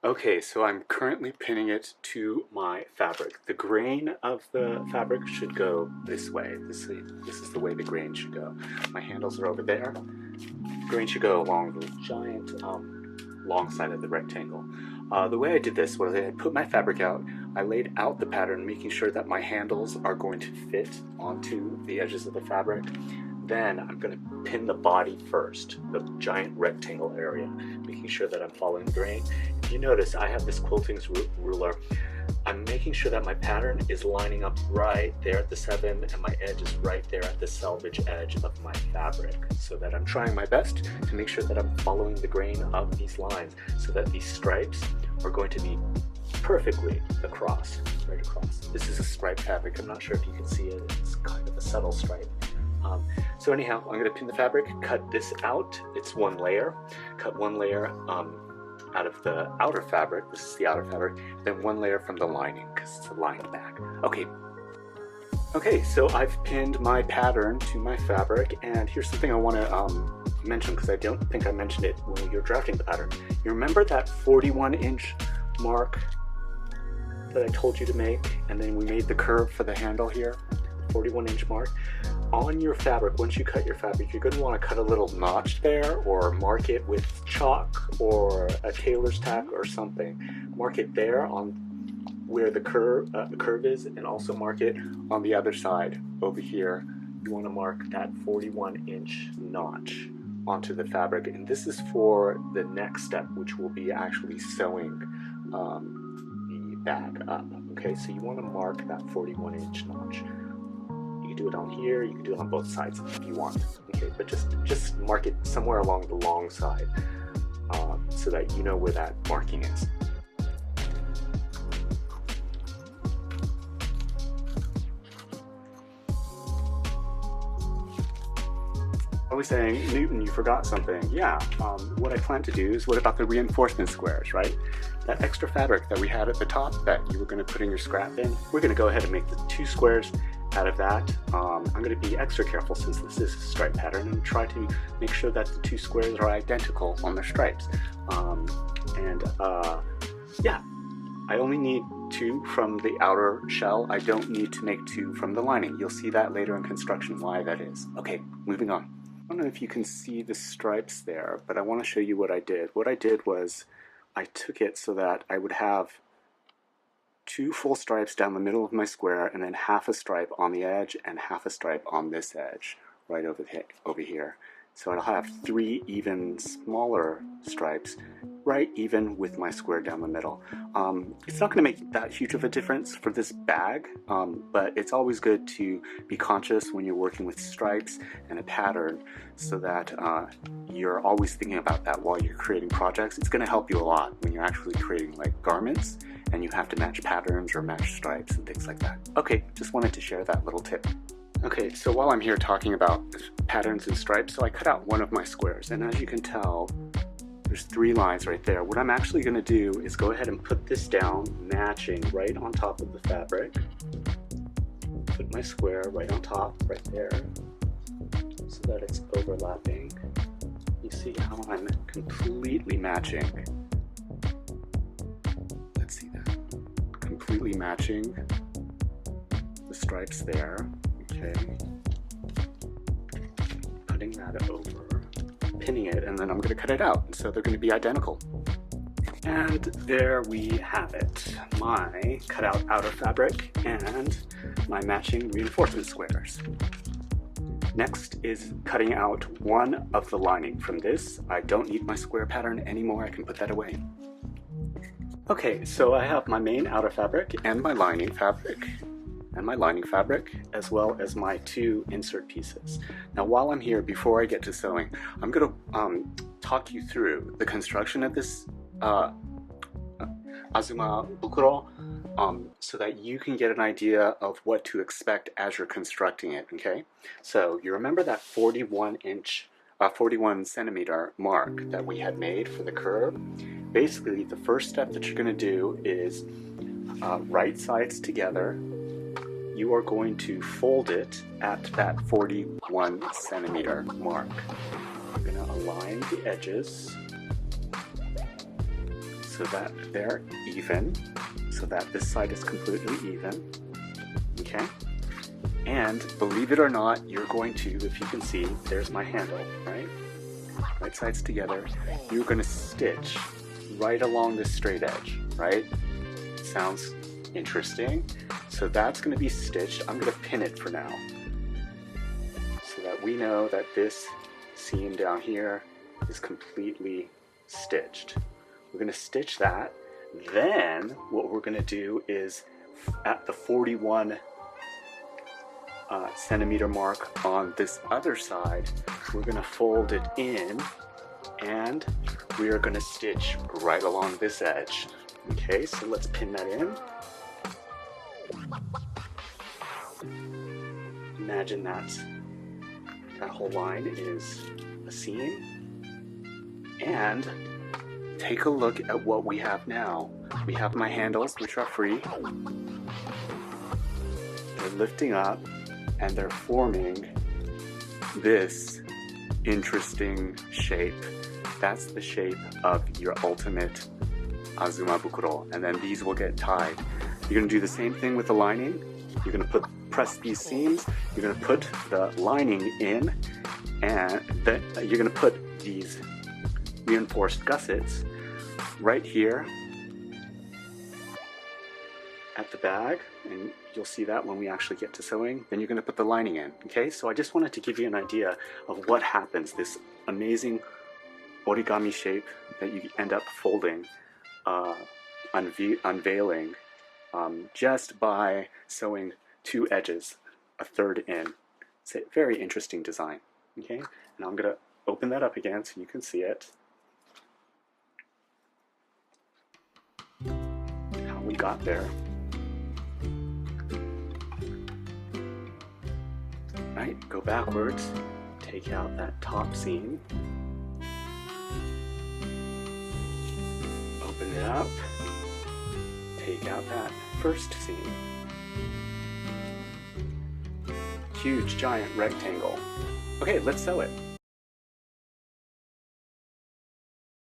Okay, so I'm currently pinning it to my fabric. The grain of the fabric should go this way. This is the way the grain should go. My handles are over there. Grain should go along the giant long side of the rectangle. The way I did this was I put my fabric out, I laid out the pattern, making sure that my handles are going to fit onto the edges of the fabric. Then I'm going to pin the body first, the giant rectangle area, making sure that I'm following the grain. If you notice, I have this quilting ruler. I'm making sure that my pattern is lining up right there at the 7 and my edge is right there at the selvage edge of my fabric, so that I'm trying my best to make sure that I'm following the grain of these lines so that these stripes are going to be perfectly across, right across. This is a striped fabric. I'm not sure if you can see it. It's kind of a subtle stripe. So anyhow, I'm going to pin the fabric, cut this out. It's one layer. Cut one layer out of the outer fabric. This is the outer fabric. Then one layer from the lining, because it's a lined back. Okay, so I've pinned my pattern to my fabric, and here's something I want to mention, because I don't think I mentioned it when you're drafting the pattern. You remember that 41-inch mark that I told you to make, and then we made the curve for the handle here? 41-inch mark. On your fabric, once you cut your fabric, you're going to want to cut a little notch there, or mark it with chalk or a tailor's tack or something. Mark it there on where the curve is, and also mark it on the other side over here. You want to mark that 41-inch notch onto the fabric, and this is for the next step, which will be actually sewing the bag up. Okay, so you want to mark that 41-inch notch. You can do it on here, you can do it on both sides if you want. Okay, but just mark it somewhere along the long side so that you know where that marking is. I was saying, Newton, you forgot something. Yeah, what I plan to do is, what about the reinforcement squares, right? That extra fabric that we had at the top that you were going to put in your scrap bin, we're going to go ahead and make the 2 squares out of that. I'm going to be extra careful since this is a stripe pattern, and try to make sure that the 2 squares are identical on their stripes. Yeah, I only need 2 from the outer shell. I don't need to make 2 from the lining. You'll see that later in construction why that is. Okay, moving on. I don't know if you can see the stripes there, but I want to show you what I did. What I did was I took it so that I would have 2 full stripes down the middle of my square, and then half a stripe on the edge and half a stripe on this edge right over here. So I'll have 3 even smaller stripes right even with my square down the middle. It's not going to make that huge of a difference for this bag, but it's always good to be conscious when you're working with stripes and a pattern, so that you're always thinking about that while you're creating projects. It's going to help you a lot when you're actually creating like garments and you have to match patterns or match stripes and things like that. Okay, just wanted to share that little tip. Okay, so while I'm here talking about patterns and stripes, so I cut out one of my squares, and as you can tell, there's 3 lines right there. What I'm actually going to do is go ahead and put this down, matching right on top of the fabric. Put my square right on top, right there, so that it's overlapping. You see how I'm completely matching. Let's see that. Completely matching the stripes there. Okay, putting that over, pinning it, and then I'm going to cut it out, so they're going to be identical. And there we have it, my cut out outer fabric and my matching reinforcement squares. Next is cutting out one of the lining from this. I don't need my square pattern anymore, I can put that away. Okay, so I have my main outer fabric and my lining fabric, as well as my 2 insert pieces. Now while I'm here, before I get to sewing, I'm going to talk you through the construction of this Azumabukuro, so that you can get an idea of what to expect as you're constructing it, okay? So you remember that 41 centimeter mark that we had made for the curve? Basically, the first step that you're going to do is right sides together. You are going to fold it at that 41 centimeter mark. You're going to align the edges so so that they're even, so that this side is completely even, okay? And believe it or not, you're going to, if you can see, there's my handle, right? Right sides together. You're going to stitch right along this straight edge, right? Sounds interesting. So that's going to be stitched. I'm going to pin it for now, so that we know that this seam down here is completely stitched. We're going to stitch that. Then what we're going to do is at the 41 centimeter mark on this other side, we're going to fold it in, and we are going to stitch right along this edge. Okay, so let's pin that in. Imagine that whole line is a seam. And take a look at what we have now. We have my handles, which are free. They're lifting up and they're forming this interesting shape. That's the shape of your ultimate Azumabukuro. And then these will get tied. You're going to do the same thing with the lining. You're going to press these seams. You're going to put the lining in, and then you're going to put these reinforced gussets right here at the bag, and you'll see that when we actually get to sewing. Then you're going to put the lining in. Okay, so I just wanted to give you an idea of what happens, this amazing origami shape that you end up folding, unveiling, just by sewing two edges, a third in. It's a very interesting design. Okay, and I'm going to open that up again so you can see it. How we got there. Right, go backwards, take out that top seam, open it up, take out that first seam. Huge, giant rectangle. Okay, let's sew it.